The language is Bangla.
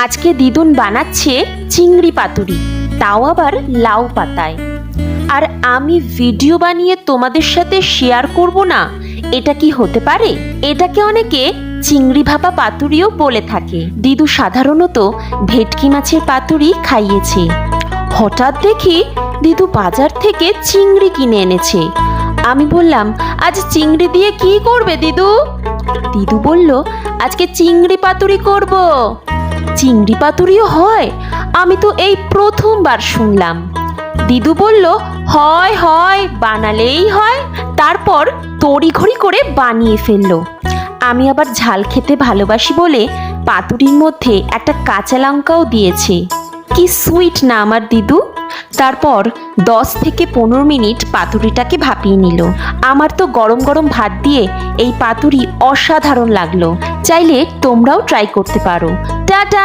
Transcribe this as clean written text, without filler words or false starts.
আজকে দিদুন বানাচ্ছে চিংড়ি পাতুরি, তাও আবার লাউ পাতায়। আর আমি ভিডিও বানিয়ে তোমাদের সাথে শেয়ার করব না, এটা কি হতে পারে? এটাকে অনেকে চিংড়ি ভাপা পাতুরিও বলে থাকে। দিদু সাধারণত ভেটকি মাছের পাতুরি খাইয়েছে। হঠাৎ দেখি দিদু বাজার থেকে চিংড়ি কিনে এনেছে। আমি বললাম, আজ চিংড়ি দিয়ে কি করবে দিদু? দিদু বলল, আজকে চিংড়ি পাতুরি করব। চিংড়ি পাতুরিও হয়? আমি তো এই প্রথমবার শুনলাম। দিদু বলল, হয় হয়, বানালেই হয়। তারপর তড়িঘড়ি করে বানিয়ে ফেললো। আমি আবার ঝাল খেতে ভালোবাসি বলে পাতুরির মধ্যে একটা কাঁচা লঙ্কাও দিয়েছে। কি সুইট না আমার দিদু। তারপর 10 থেকে 15 মিনিট পাতুরিটাকে ভাপিয়ে নিল। আমার তো গরম গরম ভাত দিয়ে এই পাতুরি অসাধারণ লাগলো। চাইলে তোমরাও ট্রাই করতে পারো। টাটা।